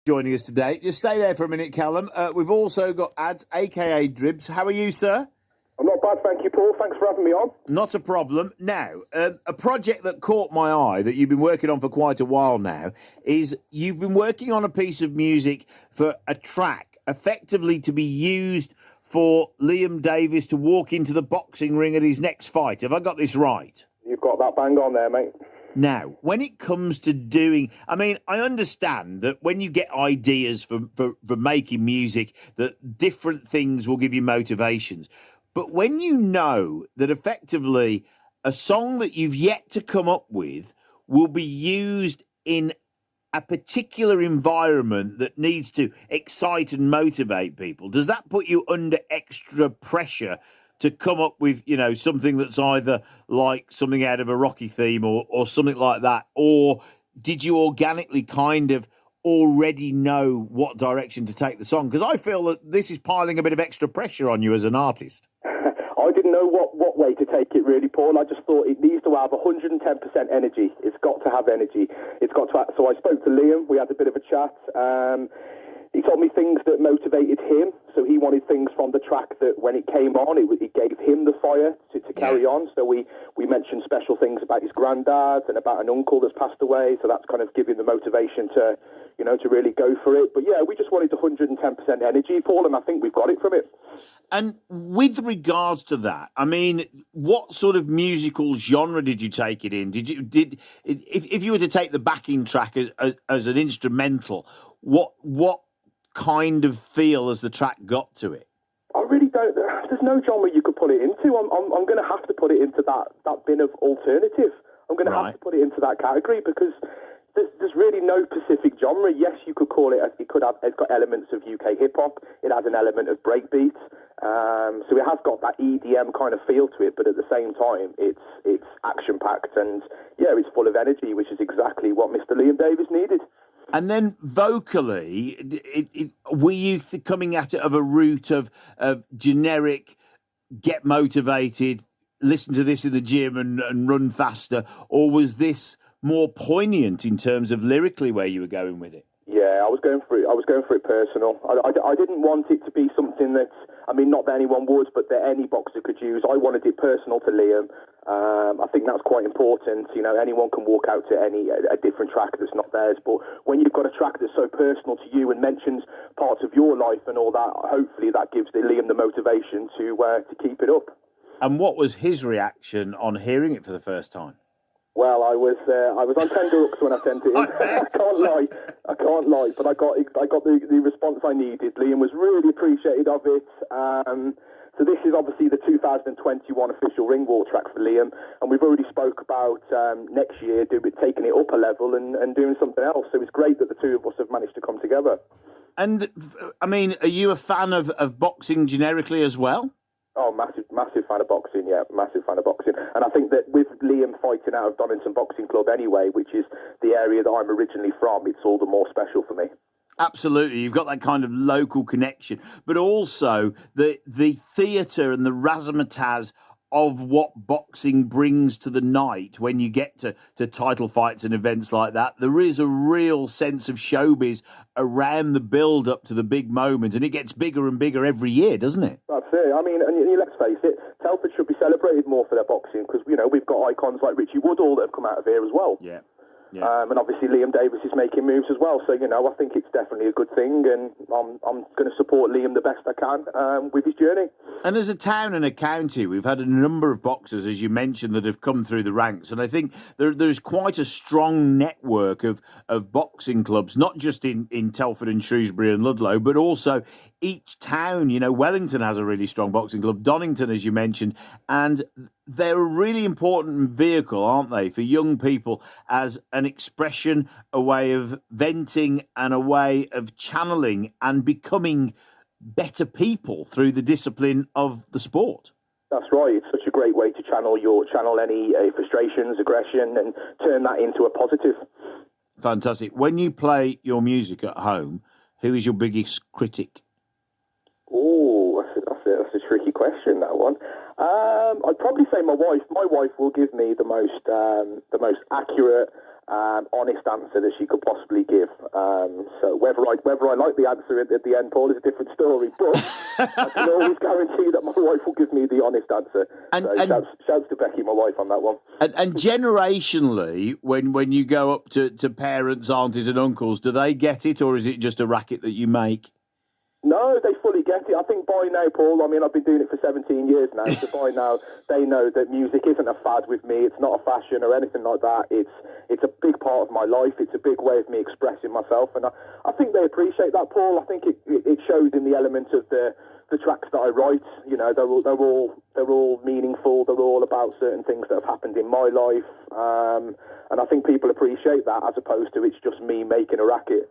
joining us today. Just stay there for a minute, Callum. We've also got Ads, a.k.a. Dribbz. How are you, sir? I'm not bad, thank you, Paul. Thanks for having me on. Not a problem. Now, a project that caught my eye that you've been working on for quite a while now is you've been working on a piece of music for a track effectively to be used for Liam Davis to walk into the boxing ring at his next fight. Have I got this right? You've got that bang on there, mate. Now, when it comes to doing, I mean, I understand that when you get ideas for making music, that different things will give you motivations. But when you know that effectively a song that you've yet to come up with will be used in a particular environment that needs to excite and motivate people, does that put you under extra pressure to come up with, you know, something that's either like something out of a Rocky theme or something like that? Or did you organically kind of already know what direction to take the song? Because I feel that this is piling a bit of extra pressure on you as an artist. I didn't know what way to take it, really, Paul. I just thought it needs to have 110% energy. It's got to have energy. It's got to have, so I spoke to Liam. We had a bit of a chat. He told me things that motivated him. So he wanted things from the track that when it came on, it gave him the fire to carry on. So we mentioned special things about his granddad and about an uncle that's passed away. So that's kind of giving the motivation to, you know, to really go for it. But yeah, we just wanted 110% energy, Paul, and I think we've got it from it. And with regards to that, I mean, what sort of musical genre did you take it in? If you were to take the backing track as an instrumental, what kind of feel has the track got to it? I really don't. There's no genre you could put it into. I'm going to have to put it into that bin of alternative. I'm going to have to put it into that category because there's really no specific genre. Yes, you could call it. It's got elements of UK hip hop. It has an element of breakbeat. So it has got that EDM kind of feel to it. But at the same time, it's action packed and yeah, it's full of energy, which is exactly what Mr. Liam Davis needed. And then vocally, were you coming at it of a route of generic, get motivated, listen to this in the gym and run faster, or was this more poignant in terms of lyrically where you were going with it? Yeah, I was going for it personal. I didn't want it to be something that, I mean, not that anyone would, but that any boxer could use. I wanted it personal to Liam. I think that's quite important. You know, anyone can walk out to a different track that's not theirs, but when you've got a track that's so personal to you and mentions parts of your life and all that, hopefully that gives Liam the motivation to keep it up. And what was his reaction on hearing it for the first time? Well, I was on tenterhooks when I sent it in. I can't lie, but I got the response I needed. Liam was really appreciative of it. So this is obviously the 2021 official ring wall track for Liam, and we've already spoke about next year taking it up a level and doing something else. So it's great that the two of us have managed to come together. And I mean, are you a fan of boxing generically as well? Oh, massive fan of boxing, yeah, massive fan of boxing. And I think that with Liam fighting out of Donington Boxing Club anyway, which is the area that I'm originally from, it's all the more special for me. Absolutely. You've got that kind of local connection, but also the theatre and the razzmatazz of what boxing brings to the night when you get to title fights and events like that. There is a real sense of showbiz around the build-up to the big moment, and it gets bigger and bigger every year, doesn't it? That's it. I mean, and let's face it, Telford should be celebrated more for their boxing because, you know, we've got icons like Richie Woodall that have come out of here as well. Yeah. Yeah. And obviously Liam Davis is making moves as well. So, you know, I think it's definitely a good thing. And I'm going to support Liam the best I can with his journey. And as a town and a county, we've had a number of boxers, as you mentioned, that have come through the ranks. And I think there's quite a strong network of boxing clubs, not just in Telford and Shrewsbury and Ludlow, but also each town. You know, Wellington has a really strong boxing club, Donington, as you mentioned, and they're a really important vehicle, aren't they, for young people as an expression, a way of venting and a way of channeling and becoming better people through the discipline of the sport. That's right. It's such a great way to channel any frustrations, aggression, and turn that into a positive. Fantastic. When you play your music at home, who is your biggest critic? Oh, that's a tricky question, that one. I'd probably say my wife. My wife will give me the most accurate honest answer that she could possibly give. So whether I like the answer at the end, Paul, is a different story. But I can always guarantee that my wife will give me the honest answer. So shouts to Becky, my wife, on that one. And generationally, when you go up to parents, aunties and uncles, do they get it, or is it just a racket that you make? No, they fully get it. I think by now, Paul, I mean, I've been doing it for 17 years now, so by now they know that music isn't a fad with me. It's not a fashion or anything like that. It's a big part of my life. It's a big way of me expressing myself, and I think they appreciate that, Paul. I think it shows in the element of the tracks that I write. You know, they're all meaningful. They're all about certain things that have happened in my life, and I think people appreciate that, as opposed to it's just me making a racket.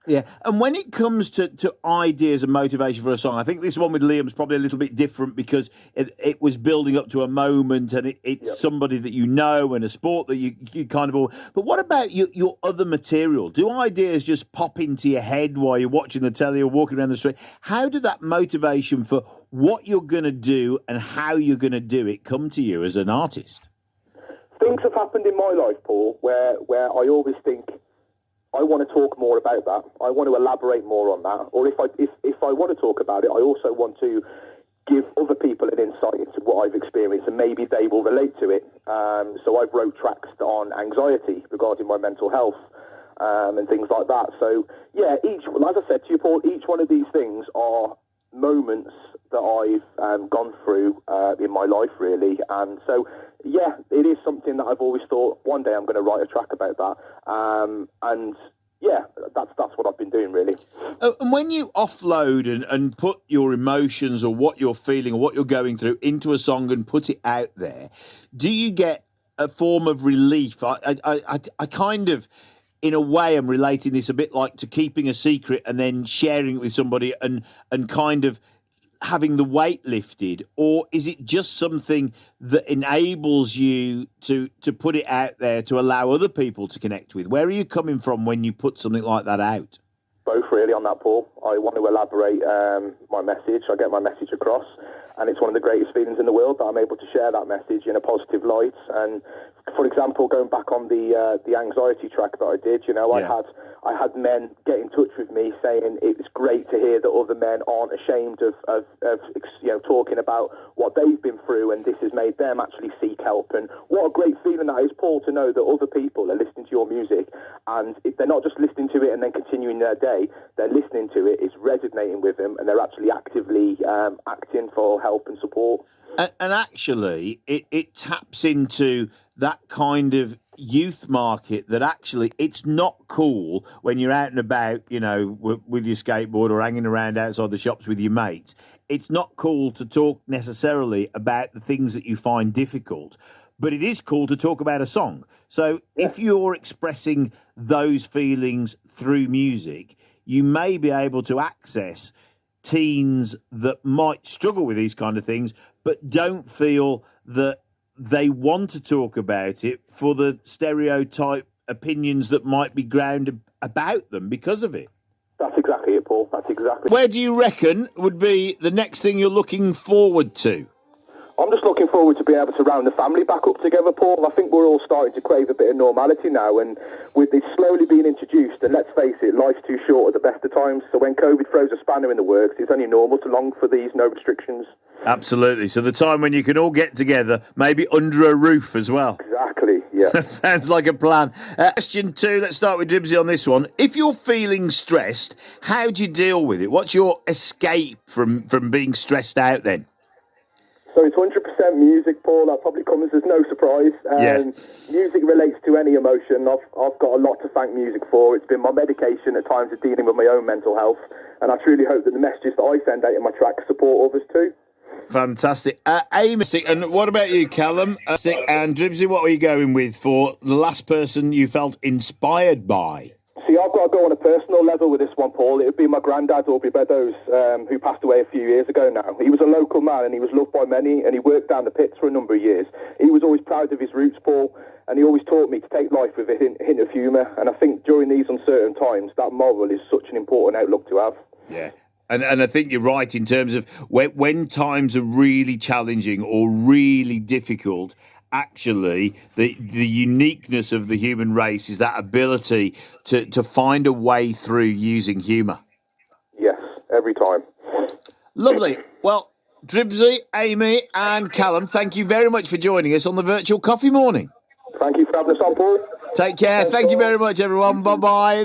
Yeah, and when it comes to ideas and motivation for a song, I think this one with Liam's probably a little bit different because it was building up to a moment, and it's somebody that you know and a sport that you kind of all. But what about your other material? Do ideas just pop into your head while you're watching the telly or walking around the street? How did that motivation for what you're going to do and how you're going to do it come to you as an artist? Things have happened in my life, Paul, where I always think, I want to talk more about that. I want to elaborate more on that. Or if I want to talk about it, I also want to give other people an insight into what I've experienced, and maybe they will relate to it. So I've wrote tracks on anxiety regarding my mental health and things like that. So yeah, as I said to you, Paul, each one of these things are moments that I've gone through in my life, really. And so yeah, it is something that I've always thought one day I'm going to write a track about that. And yeah, that's what I've been doing, really. And when you offload and put your emotions or what you're feeling or what you're going through into a song and put it out there, do you get a form of relief? I kind of, in a way, I'm relating this a bit like to keeping a secret and then sharing it with somebody and kind of having the weight lifted, or is it just something that enables you to put it out there to allow other people to connect with? Where are you coming from when you put something like that out? Both, really, on that, Paul. I want to elaborate my message. I get my message across, and it's one of the greatest feelings in the world that I'm able to share that message in a positive light. And for example, going back on the anxiety track that I did, you know, I had men get in touch with me saying it's great to hear that other men aren't ashamed of you know, talking about what they've been through, and this has made them actually seek help. And what a great feeling that is, Paul, to know that other people are listening to your music, and if they're not just listening to it and then continuing their day, they're listening to it, it's resonating with them, and they're actually actively acting for help and support. And actually, it taps into that kind of youth market that actually it's not cool when you're out and about, you know, with your skateboard or hanging around outside the shops with your mates. It's not cool to talk necessarily about the things that you find difficult, but it is cool to talk about a song. So if you're expressing those feelings through music, you may be able to access teens that might struggle with these kind of things, but don't feel that they want to talk about it for the stereotype opinions that might be grounded about them because of it. That's exactly it, Paul. That's exactly. Where do you reckon would be the next thing you're looking forward to? I'm just looking forward to being able to round the family back up together, Paul. I think we're all starting to crave a bit of normality now, and with this slowly being introduced, and let's face it, life's too short at the best of times, so when COVID throws a spanner in the works, it's only normal to long for these no restrictions. Absolutely. So the time when you can all get together, maybe under a roof as well. Exactly, yeah. That sounds like a plan. Question 2, let's start with Dribbz on this one. If you're feeling stressed, how do you deal with it? What's your escape from being stressed out then? So it's 100% music, Paul. That probably comes as no surprise. Music relates to any emotion. I've got a lot to thank music for. It's been my medication at times of dealing with my own mental health, and I truly hope that the messages that I send out in my tracks support others too. Fantastic. Amy, and what about you, Callum? And Dribbz, what were you going with for the last person you felt inspired by? See, I've got to go on a personal level with this one, Paul. It would be my granddad, Orbie Beddoes, who passed away a few years ago now. He was a local man, and he was loved by many, and he worked down the pits for a number of years. He was always proud of his roots, Paul, and he always taught me to take life with a hint of humour. And I think during these uncertain times, that moral is such an important outlook to have. Yeah. And I think you're right in terms of when times are really challenging or really difficult, actually the uniqueness of the human race is that ability to find a way through using humour. Yes, every time. Lovely. Well, Dribbz, Amy and Callum, thank you very much for joining us on the Virtual Coffee Morning. Thank you for having us on, Paul. Take care. Thank you very much, everyone. Bye-bye.